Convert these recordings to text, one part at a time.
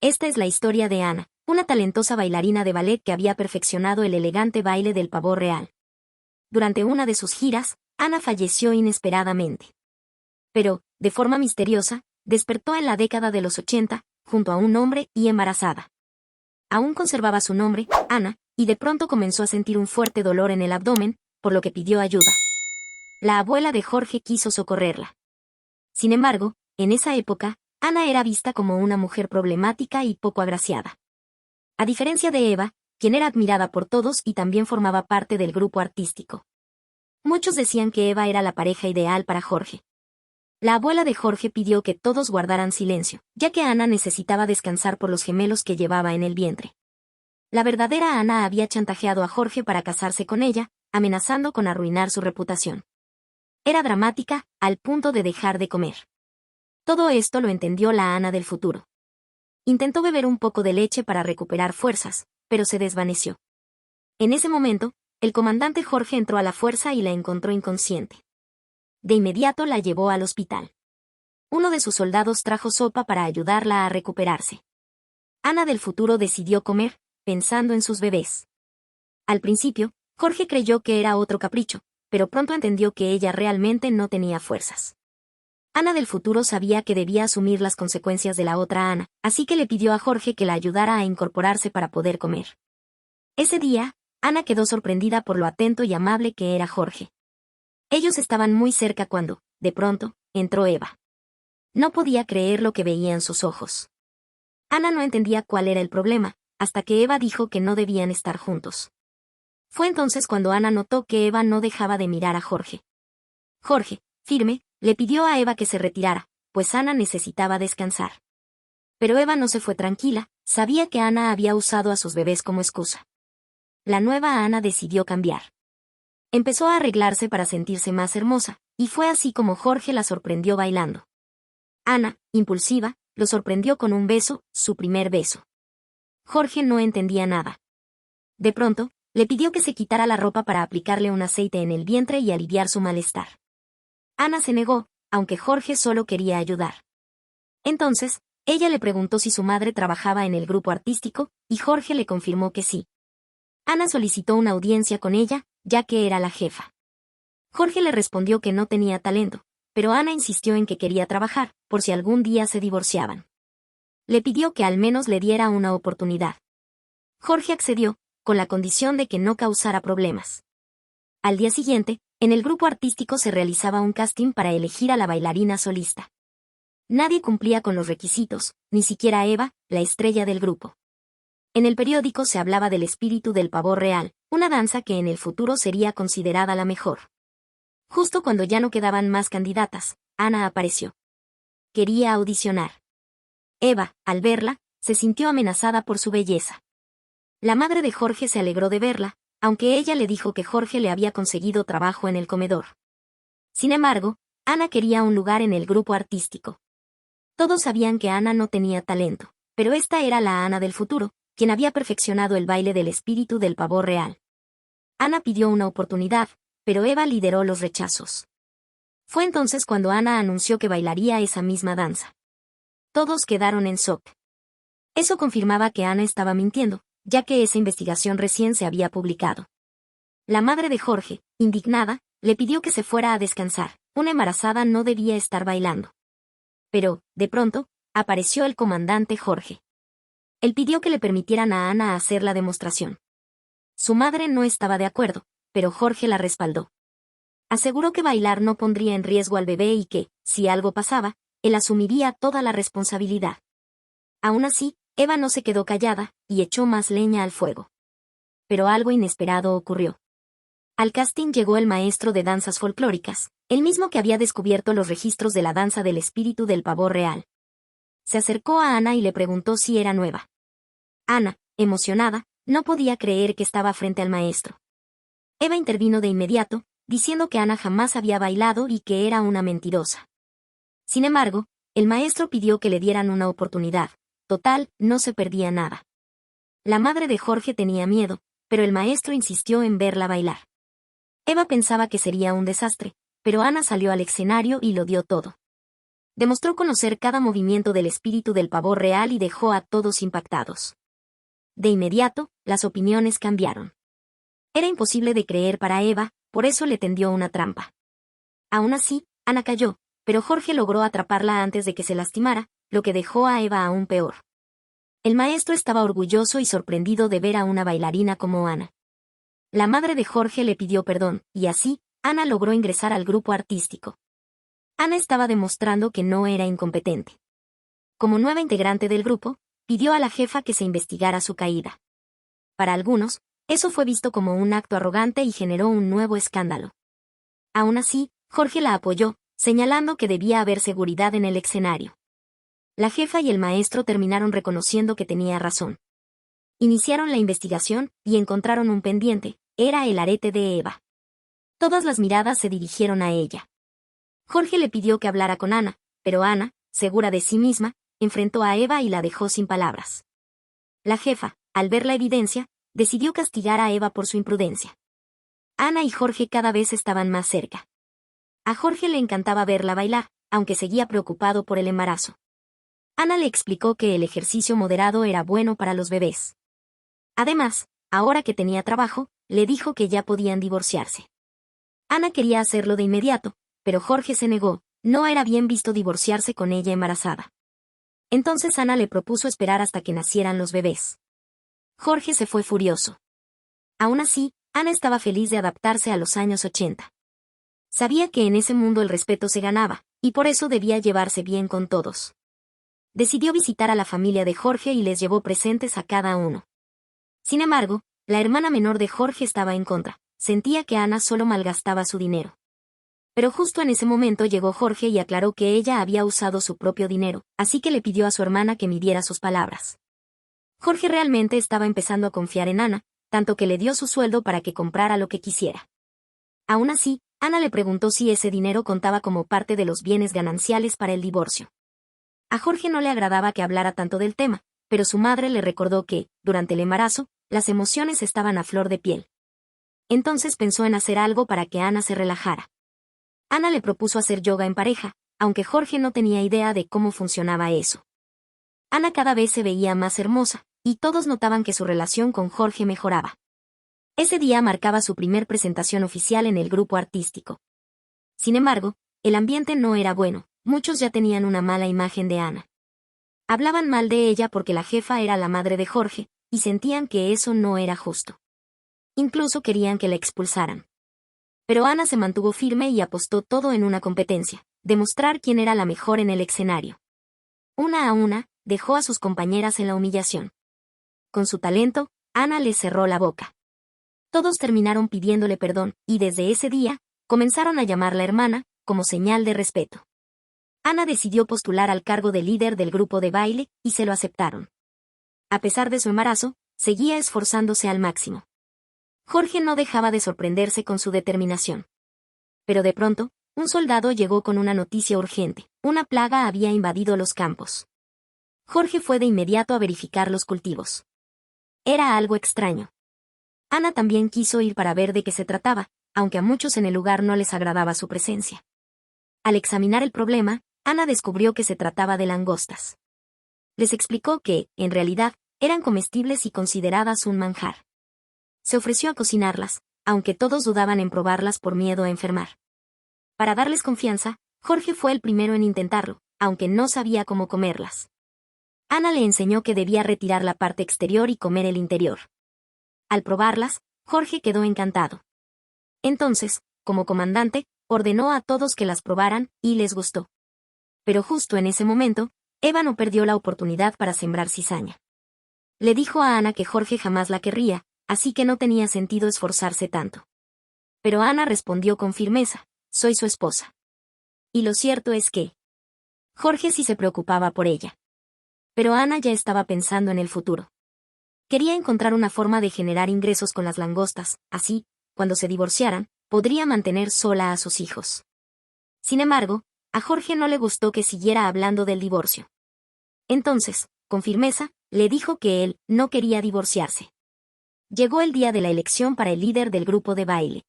Esta es la historia de Ana, una talentosa bailarina de ballet que había perfeccionado el elegante baile del pavor real. Durante una de sus giras, Ana falleció inesperadamente. Pero, de forma misteriosa, despertó en la década de los 80, junto a un hombre y embarazada. Aún conservaba su nombre, Ana, y de pronto comenzó a sentir un fuerte dolor en el abdomen, por lo que pidió ayuda. La abuela de Jorge quiso socorrerla. Sin embargo, en esa época, Ana era vista como una mujer problemática y poco agraciada. A diferencia de Eva, quien era admirada por todos y también formaba parte del grupo artístico. Muchos decían que Eva era la pareja ideal para Jorge. La abuela de Jorge pidió que todos guardaran silencio, ya que Ana necesitaba descansar por los gemelos que llevaba en el vientre. La verdadera Ana había chantajeado a Jorge para casarse con ella, amenazando con arruinar su reputación. Era dramática, al punto de dejar de comer. Todo esto lo entendió la Ana del futuro. Intentó beber un poco de leche para recuperar fuerzas, pero se desvaneció. En ese momento, el comandante Jorge entró a la fuerza y la encontró inconsciente. De inmediato la llevó al hospital. Uno de sus soldados trajo sopa para ayudarla a recuperarse. Ana del futuro decidió comer, pensando en sus bebés. Al principio, Jorge creyó que era otro capricho, pero pronto entendió que ella realmente no tenía fuerzas. Ana del futuro sabía que debía asumir las consecuencias de la otra Ana, así que le pidió a Jorge que la ayudara a incorporarse para poder comer. Ese día, Ana quedó sorprendida por lo atento y amable que era Jorge. Ellos estaban muy cerca cuando, de pronto, entró Eva. No podía creer lo que veía en sus ojos. Ana no entendía cuál era el problema, hasta que Eva dijo que no debían estar juntos. Fue entonces cuando Ana notó que Eva no dejaba de mirar a Jorge. Jorge, firme, le pidió a Eva que se retirara, pues Ana necesitaba descansar. Pero Eva no se fue tranquila, sabía que Ana había usado a sus bebés como excusa. La nueva Ana decidió cambiar. Empezó a arreglarse para sentirse más hermosa, y fue así como Jorge la sorprendió bailando. Ana, impulsiva, lo sorprendió con un beso, su primer beso. Jorge no entendía nada. De pronto, le pidió que se quitara la ropa para aplicarle un aceite en el vientre y aliviar su malestar. Ana se negó, aunque Jorge solo quería ayudar. Entonces, ella le preguntó si su madre trabajaba en el grupo artístico, y Jorge le confirmó que sí. Ana solicitó una audiencia con ella, ya que era la jefa. Jorge le respondió que no tenía talento, pero Ana insistió en que quería trabajar, por si algún día se divorciaban. Le pidió que al menos le diera una oportunidad. Jorge accedió, con la condición de que no causara problemas. Al día siguiente, en el grupo artístico se realizaba un casting para elegir a la bailarina solista. Nadie cumplía con los requisitos, ni siquiera Eva, la estrella del grupo. En el periódico se hablaba del espíritu del pavor real, una danza que en el futuro sería considerada la mejor. Justo cuando ya no quedaban más candidatas, Ana apareció. Quería audicionar. Eva, al verla, se sintió amenazada por su belleza. La madre de Jorge se alegró de verla, aunque ella le dijo que Jorge le había conseguido trabajo en el comedor. Sin embargo, Ana quería un lugar en el grupo artístico. Todos sabían que Ana no tenía talento, pero esta era la Ana del futuro, quien había perfeccionado el baile del espíritu del pavor real. Ana pidió una oportunidad, pero Eva lideró los rechazos. Fue entonces cuando Ana anunció que bailaría esa misma danza. Todos quedaron en shock. Eso confirmaba que Ana estaba mintiendo, ya que esa investigación recién se había publicado. La madre de Jorge, indignada, le pidió que se fuera a descansar. Una embarazada no debía estar bailando. Pero, de pronto, apareció el comandante Jorge. Él pidió que le permitieran a Ana hacer la demostración. Su madre no estaba de acuerdo, pero Jorge la respaldó. Aseguró que bailar no pondría en riesgo al bebé y que, si algo pasaba, él asumiría toda la responsabilidad. Aún así, Eva no se quedó callada, y echó más leña al fuego. Pero algo inesperado ocurrió. Al casting llegó el maestro de danzas folclóricas, el mismo que había descubierto los registros de la danza del espíritu del pavor real. Se acercó a Ana y le preguntó si era nueva. Ana, emocionada, no podía creer que estaba frente al maestro. Eva intervino de inmediato, diciendo que Ana jamás había bailado y que era una mentirosa. Sin embargo, el maestro pidió que le dieran una oportunidad. Total, no se perdía nada. La madre de Jorge tenía miedo, pero el maestro insistió en verla bailar. Eva pensaba que sería un desastre, pero Ana salió al escenario y lo dio todo. Demostró conocer cada movimiento del espíritu del pavo real y dejó a todos impactados. De inmediato, las opiniones cambiaron. Era imposible de creer para Eva, por eso le tendió una trampa. Aún así, Ana cayó, pero Jorge logró atraparla antes de que se lastimara, lo que dejó a Eva aún peor. El maestro estaba orgulloso y sorprendido de ver a una bailarina como Ana. La madre de Jorge le pidió perdón, y así, Ana logró ingresar al grupo artístico. Ana estaba demostrando que no era incompetente. Como nueva integrante del grupo, pidió a la jefa que se investigara su caída. Para algunos, eso fue visto como un acto arrogante y generó un nuevo escándalo. Aún así, Jorge la apoyó, señalando que debía haber seguridad en el escenario. La jefa y el maestro terminaron reconociendo que tenía razón. Iniciaron la investigación y encontraron un pendiente, era el arete de Eva. Todas las miradas se dirigieron a ella. Jorge le pidió que hablara con Ana, pero Ana, segura de sí misma, enfrentó a Eva y la dejó sin palabras. La jefa, al ver la evidencia, decidió castigar a Eva por su imprudencia. Ana y Jorge cada vez estaban más cerca. A Jorge le encantaba verla bailar, aunque seguía preocupado por el embarazo. Ana le explicó que el ejercicio moderado era bueno para los bebés. Además, ahora que tenía trabajo, le dijo que ya podían divorciarse. Ana quería hacerlo de inmediato, pero Jorge se negó, no era bien visto divorciarse con ella embarazada. Entonces Ana le propuso esperar hasta que nacieran los bebés. Jorge se fue furioso. Aún así, Ana estaba feliz de adaptarse a los años 80. Sabía que en ese mundo el respeto se ganaba, y por eso debía llevarse bien con todos. Decidió visitar a la familia de Jorge y les llevó presentes a cada uno. Sin embargo, la hermana menor de Jorge estaba en contra, sentía que Ana solo malgastaba su dinero. Pero justo en ese momento llegó Jorge y aclaró que ella había usado su propio dinero, así que le pidió a su hermana que midiera sus palabras. Jorge realmente estaba empezando a confiar en Ana, tanto que le dio su sueldo para que comprara lo que quisiera. Aún así, Ana le preguntó si ese dinero contaba como parte de los bienes gananciales para el divorcio. A Jorge no le agradaba que hablara tanto del tema, pero su madre le recordó que, durante el embarazo, las emociones estaban a flor de piel. Entonces pensó en hacer algo para que Ana se relajara. Ana le propuso hacer yoga en pareja, aunque Jorge no tenía idea de cómo funcionaba eso. Ana cada vez se veía más hermosa, y todos notaban que su relación con Jorge mejoraba. Ese día marcaba su primer presentación oficial en el grupo artístico. Sin embargo, el ambiente no era bueno, muchos ya tenían una mala imagen de Ana. Hablaban mal de ella porque la jefa era la madre de Jorge, y sentían que eso no era justo. Incluso querían que la expulsaran. Pero Ana se mantuvo firme y apostó todo en una competencia, demostrar quién era la mejor en el escenario. Una a una, dejó a sus compañeras en la humillación. Con su talento, Ana les cerró la boca. Todos terminaron pidiéndole perdón, y desde ese día, comenzaron a llamarla hermana, como señal de respeto. Ana decidió postular al cargo de líder del grupo de baile, y se lo aceptaron. A pesar de su embarazo, seguía esforzándose al máximo. Jorge no dejaba de sorprenderse con su determinación. Pero de pronto, un soldado llegó con una noticia urgente: una plaga había invadido los campos. Jorge fue de inmediato a verificar los cultivos. Era algo extraño. Ana también quiso ir para ver de qué se trataba, aunque a muchos en el lugar no les agradaba su presencia. Al examinar el problema, Ana descubrió que se trataba de langostas. Les explicó que, en realidad, eran comestibles y consideradas un manjar. Se ofreció a cocinarlas, aunque todos dudaban en probarlas por miedo a enfermar. Para darles confianza, Jorge fue el primero en intentarlo, aunque no sabía cómo comerlas. Ana le enseñó que debía retirar la parte exterior y comer el interior. Al probarlas, Jorge quedó encantado. Entonces, como comandante, ordenó a todos que las probaran, y les gustó. Pero justo en ese momento, Eva no perdió la oportunidad para sembrar cizaña. Le dijo a Ana que Jorge jamás la querría, así que no tenía sentido esforzarse tanto. Pero Ana respondió con firmeza: soy su esposa. Y lo cierto es que Jorge sí se preocupaba por ella. Pero Ana ya estaba pensando en el futuro. Quería encontrar una forma de generar ingresos con las langostas, así, cuando se divorciaran, podría mantener sola a sus hijos. Sin embargo, a Jorge no le gustó que siguiera hablando del divorcio. Entonces, con firmeza, le dijo que él no quería divorciarse. Llegó el día de la elección para el líder del grupo de baile.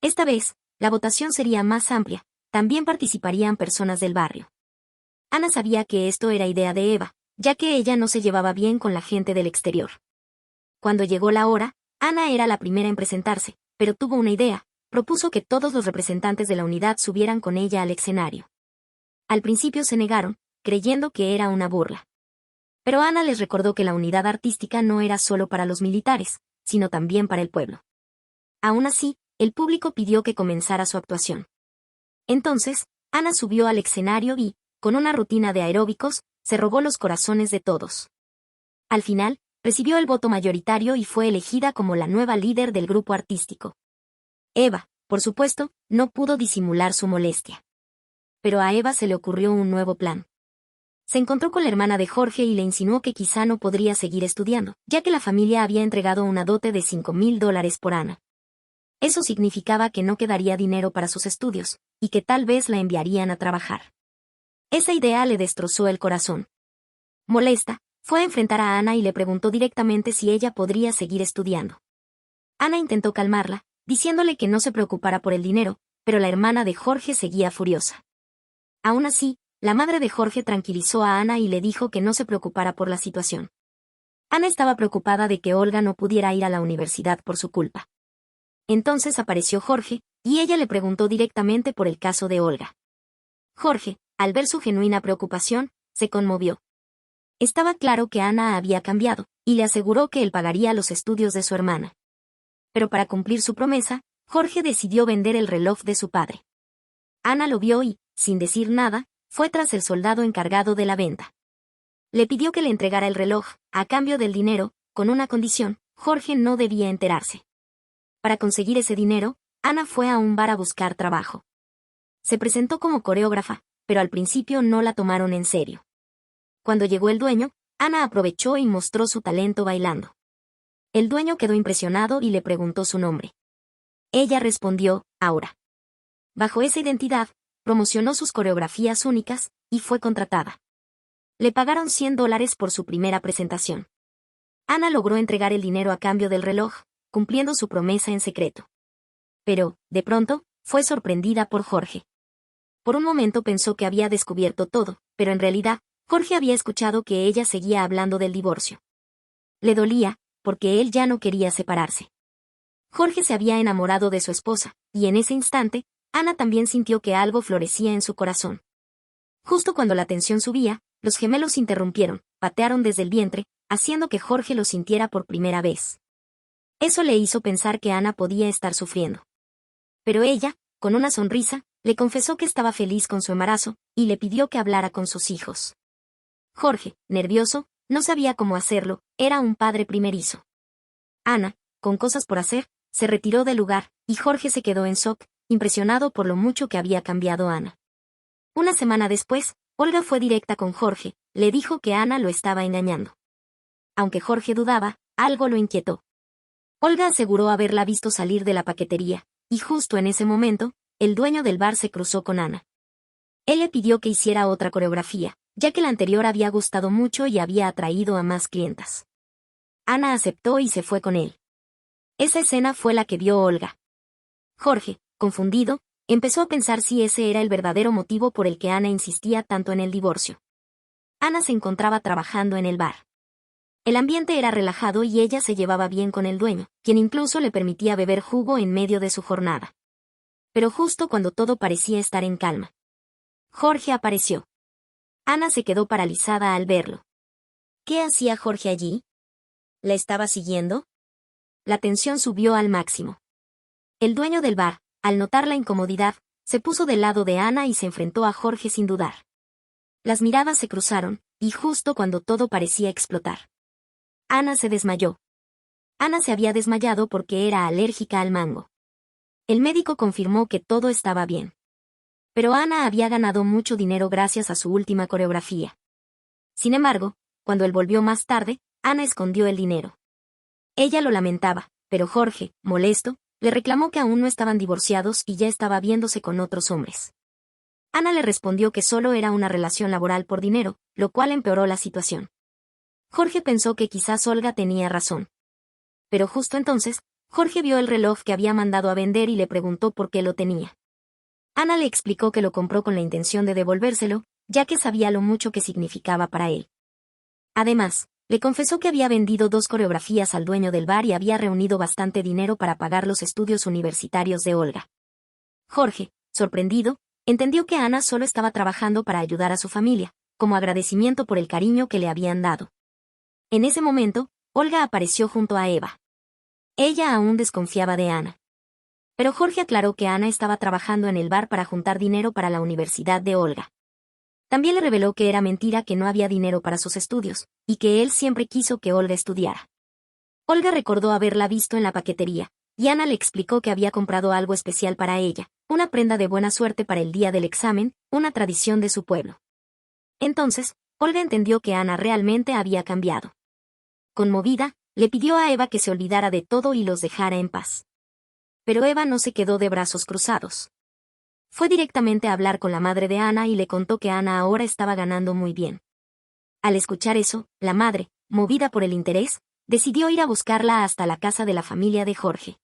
Esta vez, la votación sería más amplia, también participarían personas del barrio. Ana sabía que esto era idea de Eva, ya que ella no se llevaba bien con la gente del exterior. Cuando llegó la hora, Ana era la primera en presentarse, pero tuvo una idea. Propuso que todos los representantes de la unidad subieran con ella al escenario. Al principio se negaron, creyendo que era una burla. Pero Ana les recordó que la unidad artística no era solo para los militares, sino también para el pueblo. Aún así, el público pidió que comenzara su actuación. Entonces, Ana subió al escenario y, con una rutina de aeróbicos, se robó los corazones de todos. Al final, recibió el voto mayoritario y fue elegida como la nueva líder del grupo artístico. Eva, por supuesto, no pudo disimular su molestia. Pero a Eva se le ocurrió un nuevo plan. Se encontró con la hermana de Jorge y le insinuó que quizá no podría seguir estudiando, ya que la familia había entregado una dote de $5,000 por Ana. Eso significaba que no quedaría dinero para sus estudios, y que tal vez la enviarían a trabajar. Esa idea le destrozó el corazón. Molesta, fue a enfrentar a Ana y le preguntó directamente si ella podría seguir estudiando. Ana intentó calmarla, diciéndole que no se preocupara por el dinero, pero la hermana de Jorge seguía furiosa. Aún así, la madre de Jorge tranquilizó a Ana y le dijo que no se preocupara por la situación. Ana estaba preocupada de que Olga no pudiera ir a la universidad por su culpa. Entonces apareció Jorge, y ella le preguntó directamente por el caso de Olga. Jorge, al ver su genuina preocupación, se conmovió. Estaba claro que Ana había cambiado, y le aseguró que él pagaría los estudios de su hermana. Pero para cumplir su promesa, Jorge decidió vender el reloj de su padre. Ana lo vio y, sin decir nada, fue tras el soldado encargado de la venta. Le pidió que le entregara el reloj, a cambio del dinero, con una condición: Jorge no debía enterarse. Para conseguir ese dinero, Ana fue a un bar a buscar trabajo. Se presentó como coreógrafa, pero al principio no la tomaron en serio. Cuando llegó el dueño, Ana aprovechó y mostró su talento bailando. El dueño quedó impresionado y le preguntó su nombre. Ella respondió: Aura. Bajo esa identidad, promocionó sus coreografías únicas, y fue contratada. Le pagaron $100 por su primera presentación. Ana logró entregar el dinero a cambio del reloj, cumpliendo su promesa en secreto. Pero, de pronto, fue sorprendida por Jorge. Por un momento pensó que había descubierto todo, pero en realidad, Jorge había escuchado que ella seguía hablando del divorcio. Le dolía, porque él ya no quería separarse. Jorge se había enamorado de su esposa, y en ese instante, Ana también sintió que algo florecía en su corazón. Justo cuando la tensión subía, los gemelos interrumpieron, patearon desde el vientre, haciendo que Jorge lo sintiera por primera vez. Eso le hizo pensar que Ana podía estar sufriendo. Pero ella, con una sonrisa, le confesó que estaba feliz con su embarazo, y le pidió que hablara con sus hijos. Jorge, nervioso, no sabía cómo hacerlo, era un padre primerizo. Ana, con cosas por hacer, se retiró del lugar, y Jorge se quedó en shock, impresionado por lo mucho que había cambiado Ana. Una semana después, Olga fue directa con Jorge, le dijo que Ana lo estaba engañando. Aunque Jorge dudaba, algo lo inquietó. Olga aseguró haberla visto salir de la paquetería, y justo en ese momento, el dueño del bar se cruzó con Ana. Él le pidió que hiciera otra coreografía, ya que la anterior había gustado mucho y había atraído a más clientas. Ana aceptó y se fue con él. Esa escena fue la que vio Olga. Jorge, confundido, empezó a pensar si ese era el verdadero motivo por el que Ana insistía tanto en el divorcio. Ana se encontraba trabajando en el bar. El ambiente era relajado y ella se llevaba bien con el dueño, quien incluso le permitía beber jugo en medio de su jornada. Pero justo cuando todo parecía estar en calma, Jorge apareció. Ana se quedó paralizada al verlo. ¿Qué hacía Jorge allí? ¿La estaba siguiendo? La tensión subió al máximo. El dueño del bar, al notar la incomodidad, se puso del lado de Ana y se enfrentó a Jorge sin dudar. Las miradas se cruzaron, y justo cuando todo parecía explotar, Ana se desmayó. Ana se había desmayado porque era alérgica al mango. El médico confirmó que todo estaba bien. Pero Ana había ganado mucho dinero gracias a su última coreografía. Sin embargo, cuando él volvió más tarde, Ana escondió el dinero. Ella lo lamentaba, pero Jorge, molesto, le reclamó que aún no estaban divorciados y ya estaba viéndose con otros hombres. Ana le respondió que solo era una relación laboral por dinero, lo cual empeoró la situación. Jorge pensó que quizás Olga tenía razón. Pero justo entonces, Jorge vio el reloj que había mandado a vender y le preguntó por qué lo tenía. Ana le explicó que lo compró con la intención de devolvérselo, ya que sabía lo mucho que significaba para él. Además, le confesó que había vendido 2 coreografías al dueño del bar y había reunido bastante dinero para pagar los estudios universitarios de Olga. Jorge, sorprendido, entendió que Ana solo estaba trabajando para ayudar a su familia, como agradecimiento por el cariño que le habían dado. En ese momento, Olga apareció junto a Eva. Ella aún desconfiaba de Ana. Pero Jorge aclaró que Ana estaba trabajando en el bar para juntar dinero para la universidad de Olga. También le reveló que era mentira que no había dinero para sus estudios, y que él siempre quiso que Olga estudiara. Olga recordó haberla visto en la paquetería, y Ana le explicó que había comprado algo especial para ella, una prenda de buena suerte para el día del examen, una tradición de su pueblo. Entonces, Olga entendió que Ana realmente había cambiado. Conmovida, le pidió a Eva que se olvidara de todo y los dejara en paz. Pero Eva no se quedó de brazos cruzados. Fue directamente a hablar con la madre de Ana y le contó que Ana ahora estaba ganando muy bien. Al escuchar eso, la madre, movida por el interés, decidió ir a buscarla hasta la casa de la familia de Jorge.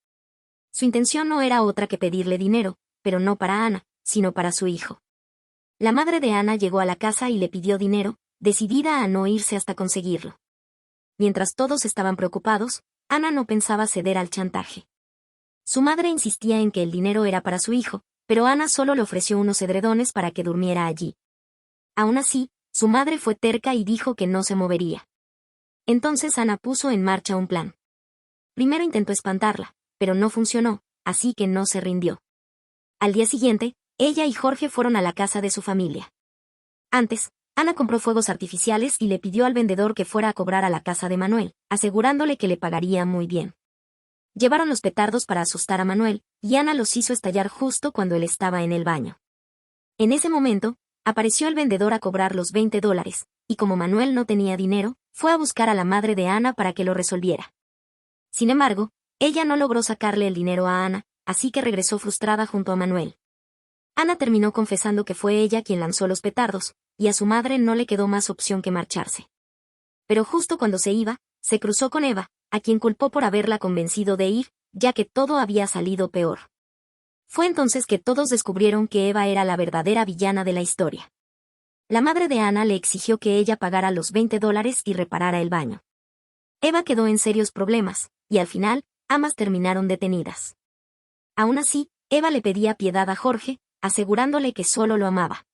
Su intención no era otra que pedirle dinero, pero no para Ana, sino para su hijo. La madre de Ana llegó a la casa y le pidió dinero, decidida a no irse hasta conseguirlo. Mientras todos estaban preocupados, Ana no pensaba ceder al chantaje. Su madre insistía en que el dinero era para su hijo, pero Ana solo le ofreció unos edredones para que durmiera allí. Aún así, su madre fue terca y dijo que no se movería. Entonces Ana puso en marcha un plan. Primero intentó espantarla, pero no funcionó, así que no se rindió. Al día siguiente, ella y Jorge fueron a la casa de su familia. Antes, Ana compró fuegos artificiales y le pidió al vendedor que fuera a cobrar a la casa de Manuel, asegurándole que le pagaría muy bien. Llevaron los petardos para asustar a Manuel, y Ana los hizo estallar justo cuando él estaba en el baño. En ese momento, apareció el vendedor a cobrar los $20, y como Manuel no tenía dinero, fue a buscar a la madre de Ana para que lo resolviera. Sin embargo, ella no logró sacarle el dinero a Ana, así que regresó frustrada junto a Manuel. Ana terminó confesando que fue ella quien lanzó los petardos, y a su madre no le quedó más opción que marcharse. Pero justo cuando se iba, se cruzó con Eva, a quien culpó por haberla convencido de ir, ya que todo había salido peor. Fue entonces que todos descubrieron que Eva era la verdadera villana de la historia. La madre de Ana le exigió que ella pagara los $20 y reparara el baño. Eva quedó en serios problemas, y al final, ambas terminaron detenidas. Aún así, Eva le pedía piedad a Jorge, asegurándole que solo lo amaba.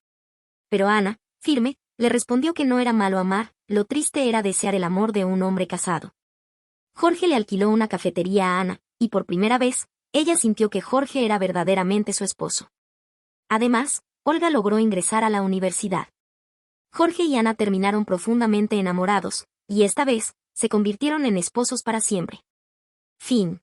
Pero Ana, firme, le respondió que no era malo amar, lo triste era desear el amor de un hombre casado. Jorge le alquiló una cafetería a Ana, y por primera vez, ella sintió que Jorge era verdaderamente su esposo. Además, Olga logró ingresar a la universidad. Jorge y Ana terminaron profundamente enamorados, y esta vez, se convirtieron en esposos para siempre. Fin.